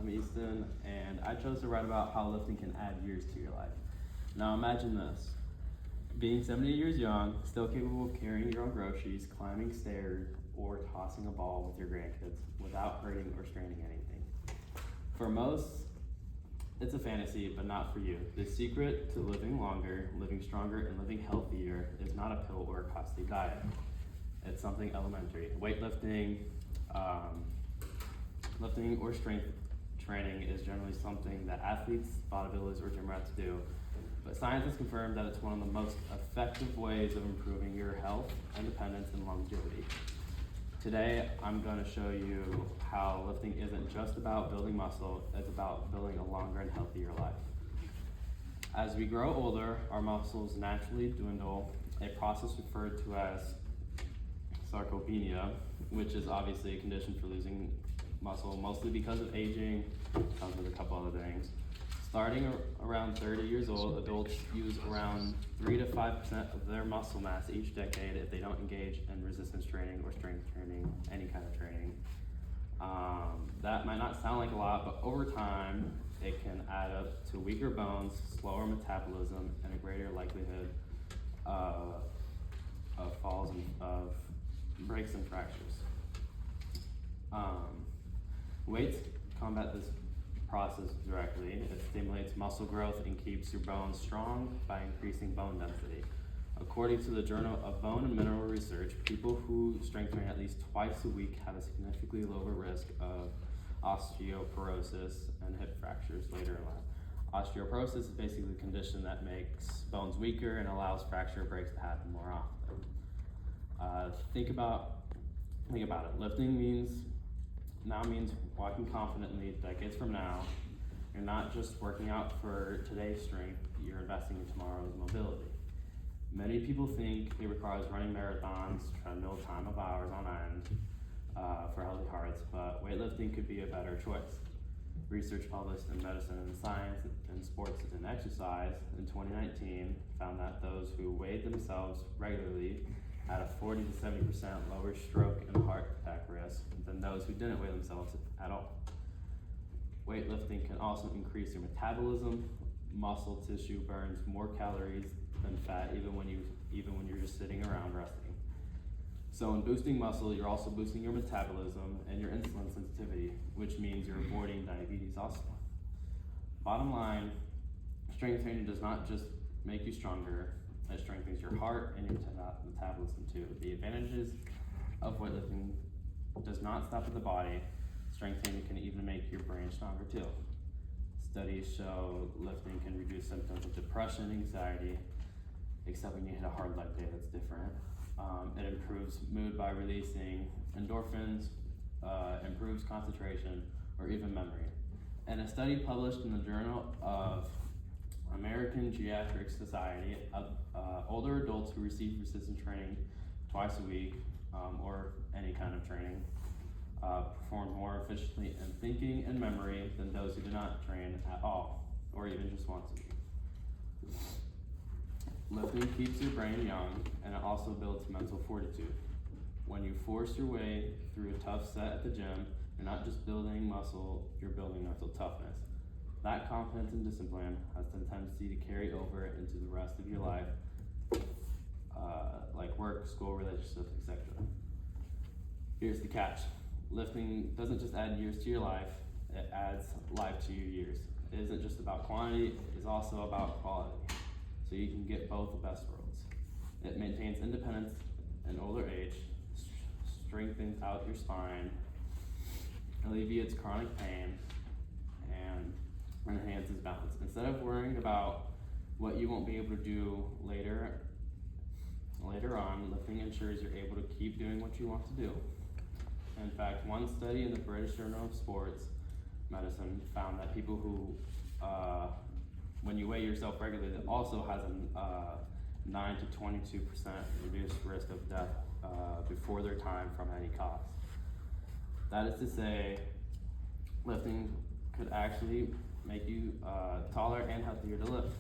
I'm Easton, and I chose to write about how lifting can add years to your life. Now imagine this. Being 70 years young, still capable of carrying your own groceries, climbing stairs, or tossing a ball with your grandkids without hurting or straining anything. For most, it's a fantasy, but not for you. The secret to living longer, living stronger, and living healthier is not a pill or a costly diet. It's something elementary. Weightlifting, lifting or strength training is generally something that athletes, bodybuilders, or gym rats do. But science has confirmed that it's one of the most effective ways of improving your health, independence, and longevity. Today, I'm going to show you how lifting isn't just about building muscle, it's about building a longer and healthier life. As we grow older, our muscles naturally dwindle, a process referred to as sarcopenia, which is obviously a condition for losing muscle, mostly because of aging, comes with a couple other things. Starting around 30 years old, adults use around 3 to 5% of their muscle mass each decade if they don't engage in resistance training or strength training, any kind of training. That might not sound like a lot, but over time, it can add up to weaker bones, slower metabolism, and a greater likelihood of falls and of breaks and fractures. Weights combat this process directly. It stimulates muscle growth and keeps your bones strong by increasing bone density. According to the Journal of Bone and Mineral Research, people who strength train at least twice a week have a significantly lower risk of osteoporosis and hip fractures later in life. Osteoporosis is basically the condition that makes bones weaker and allows fracture breaks to happen more often. Think about it. Lifting means walking confidently decades from now. You're not just working out for today's strength, you're investing in tomorrow's mobility. Many people think it requires running marathons, treadmill time of hours on end for healthy hearts, but weightlifting could be a better choice. Research published in Medicine and Science and Sports and Exercise in 2019 found that those who weighed themselves regularly had a 40 to 70% lower stroke and heart attack risk than those who didn't weigh themselves at all. Weightlifting can also increase your metabolism. Muscle tissue burns more calories than fat, even when you're just sitting around resting. So in boosting muscle, you're also boosting your metabolism and your insulin sensitivity, which means you're avoiding diabetes also. Bottom line, strength training does not just make you stronger, it strengthens your heart and your metabolism too. The advantages of weightlifting does not stop at the body. Strength training can even make your brain stronger too. Studies show lifting can reduce symptoms of depression and anxiety, except when you hit a hard leg day, that's different. It improves mood by releasing endorphins, improves concentration, or even memory. In a study published in the Journal of American Geriatric Society, older adults who receive resistance training twice a week, or any kind of training, perform more efficiently in thinking and memory than those who do not train at all, or even just once a week. Lifting keeps your brain young, and it also builds mental fortitude. When you force your way through a tough set at the gym, you're not just building muscle, you're building mental toughness. That confidence and discipline has the tendency to carry over into the rest of your life, like work, school, relationships, etc. Here's the catch. Lifting doesn't just add years to your life, it adds life to your years. It isn't just about quantity, it's also about quality. So you can get both the best worlds. It maintains independence in older age, strengthens out your spine, alleviates chronic pain, and enhances balance. Instead of worrying about what you won't be able to do later on, lifting ensures you're able to keep doing what you want to do. In fact, one study in the British Journal of Sports Medicine found that people who, when you weigh yourself regularly, it also has a 9 to 22% reduced risk of death before their time from any cause. That is to say, lifting could actually make you taller and healthier to lift.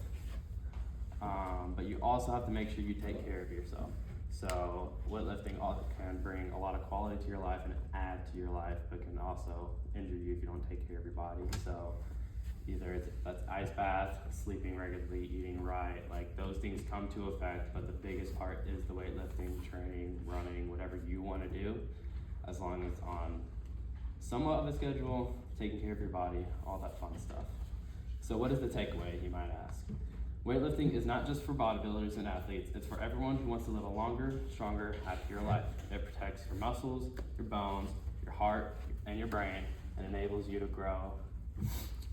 But you also have to make sure you take care of yourself. So weightlifting can bring a lot of quality to your life and add to your life, but can also injure you if you don't take care of your body. So either that's ice bath, sleeping regularly, eating right, like those things come to effect, but the biggest part is the weightlifting, training, running, whatever you want to do, as long as it's on somewhat of a schedule, taking care of your body, all that fun stuff. So what is the takeaway, you might ask? Weightlifting is not just for bodybuilders and athletes, it's for everyone who wants to live a longer, stronger, happier life. It protects your muscles, your bones, your heart, and your brain, and enables you to grow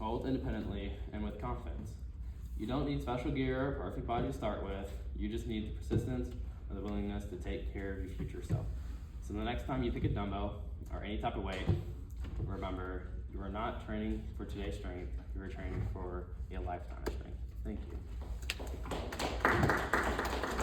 old independently and with confidence. You don't need special gear or a perfect body to start with, you just need the persistence and the willingness to take care of your future self. So the next time you pick a dumbbell or any type of weight, remember, you are not training for today's strength, you are training for a lifetime of strength. Thank you.